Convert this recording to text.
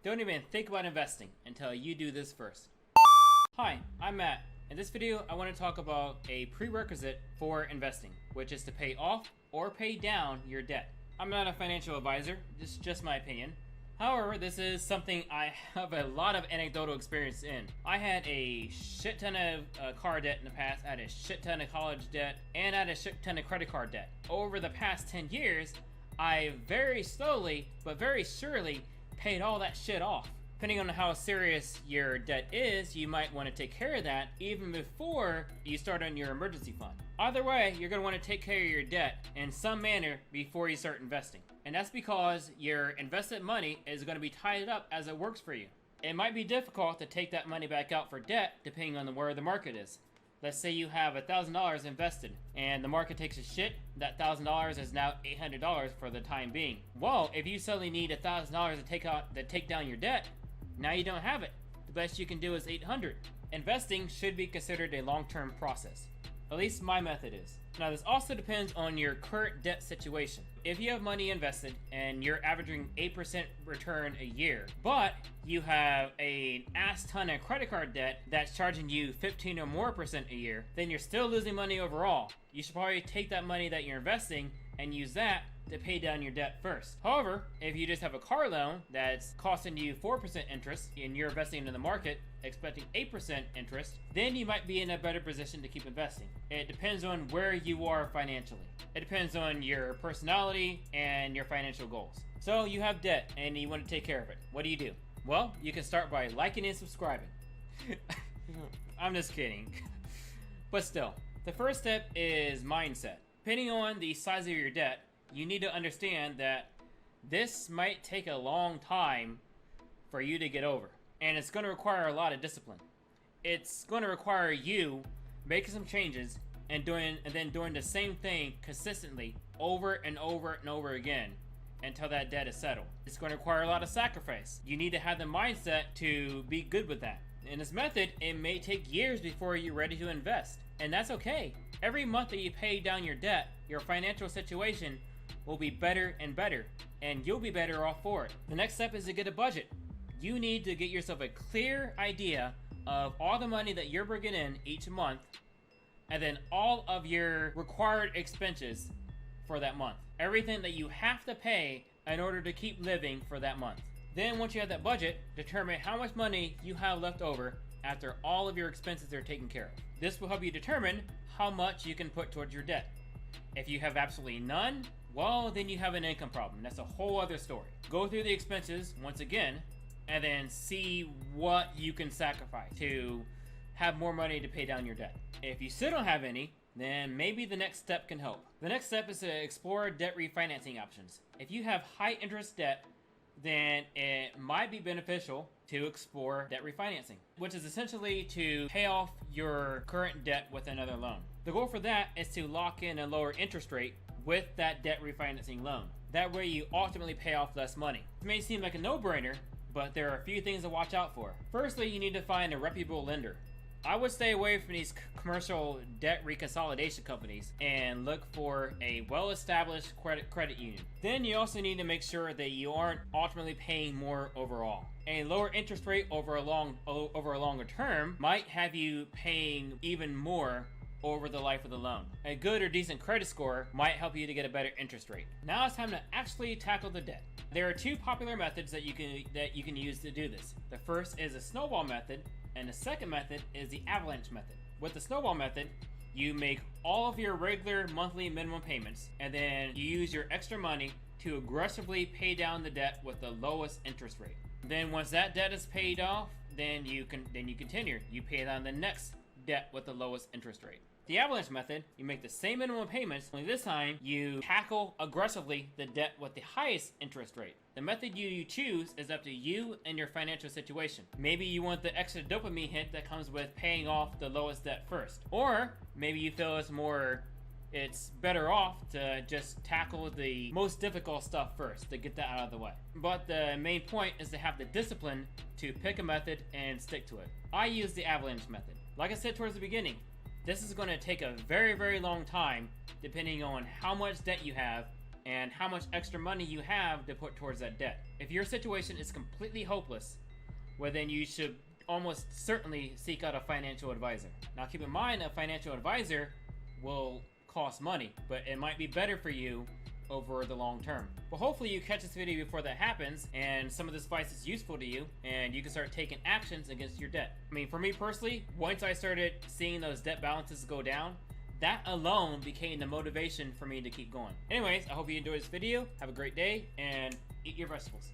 Don't even think about investing until you do this first. Hi, I'm Matt. In this video, I want to talk about a prerequisite for investing, which is to pay off or pay down your debt. I'm not a financial advisor, this is just my opinion. However, this is something I have a lot of anecdotal experience in. I had a shit ton of car debt in the past, I had a shit ton of college debt, and I had a shit ton of credit card debt. Over the past 10 years, I very slowly, but very surely, paid all that shit off. Depending on how serious your debt is, you might want to take care of that even before you start on your emergency fund. Either way, you're going to want to take care of your debt in some manner before you start investing. And that's because your invested money is going to be tied up as it works for you. It might be difficult to take that money back out for debt depending on where the market is. Let's say you have $1,000 invested and the market takes a shit, that $1,000 is now $800 for the time being. Well, if you suddenly need $1,000 to take down your debt, now you don't have it. The best you can do is $800. Investing should be considered a long-term process. At least my method is. Now this also depends on your current debt situation. If you have money invested and you're averaging 8% return a year, but you have an ass ton of credit card debt that's charging you 15 or more percent a year, then you're still losing money overall. You should probably take that money that you're investing and use that to pay down your debt first. However, if you just have a car loan that's costing you 4% interest and you're investing into the market expecting 8% interest, then you might be in a better position to keep investing. It depends on where you are financially. It depends on your personality and your financial goals. So you have debt and you want to take care of it. What do? Well, you can start by liking and subscribing. I'm just kidding. But still, the first step is mindset. Depending on the size of your debt, you need to understand that this might take a long time for you to get over. And it's going to require a lot of discipline. It's going to require you making some changes and then doing the same thing consistently over and over and over again until that debt is settled. It's going to require a lot of sacrifice. You need to have the mindset to be good with that. In this method, it may take years before you're ready to invest. And that's okay. Every month that you pay down your debt, your financial situation will be better and better, and you'll be better off for it. The next step is to get a budget. You need to get yourself a clear idea of all the money that you're bringing in each month, and then all of your required expenses for that month. Everything that you have to pay in order to keep living for that month. Then once you have that budget, determine how much money you have left over after all of your expenses are taken care of. This will help you determine how much you can put towards your debt. If you have absolutely none, well, then you have an income problem. That's a whole other story. Go through the expenses once again, and then see what you can sacrifice to have more money to pay down your debt. If you still don't have any, then maybe the next step can help. The next step is to explore debt refinancing options. If you have high interest debt, then it might be beneficial to explore debt refinancing, which is essentially to pay off your current debt with another loan. The goal for that is to lock in a lower interest rate with that debt refinancing loan. That way you ultimately pay off less money. It may seem like a no-brainer, but there are a few things to watch out for. Firstly, you need to find a reputable lender. I would stay away from these commercial debt reconsolidation companies and look for a well-established credit union. Then you also need to make sure that you aren't ultimately paying more overall. A lower interest rate over a longer term might have you paying even more over the life of the loan. A good or decent credit score might help you to get a better interest rate. Now it's time to actually tackle the debt. There are two popular methods that you can use to do this. The first is a snowball method, and the second method is the avalanche method. With the snowball method, you make all of your regular monthly minimum payments, and then you use your extra money to aggressively pay down the debt with the lowest interest rate. Then once that debt is paid off, then you continue. You pay down the next debt with the lowest interest rate. The avalanche method, you make the same minimum payments, only this time you tackle aggressively the debt with the highest interest rate. The method you choose is up to you and your financial situation. Maybe you want the extra dopamine hit that comes with paying off the lowest debt first. Or maybe you feel it's better off to just tackle the most difficult stuff first to get that out of the way. But the main point is to have the discipline to pick a method and stick to it. I use the avalanche method. Like I said towards the beginning, this is going to take a very, very long time depending on how much debt you have and how much extra money you have to put towards that debt. If your situation is completely hopeless, well then you should almost certainly seek out a financial advisor. Now keep in mind, a financial advisor will cost money, but it might be better for you over the long term. Well, hopefully you catch this video before that happens and some of this advice is useful to you and you can start taking actions against your debt. I mean, for me personally, once I started seeing those debt balances go down, that alone became the motivation for me to keep going. Anyways, I hope you enjoyed this video. Have a great day and eat your vegetables.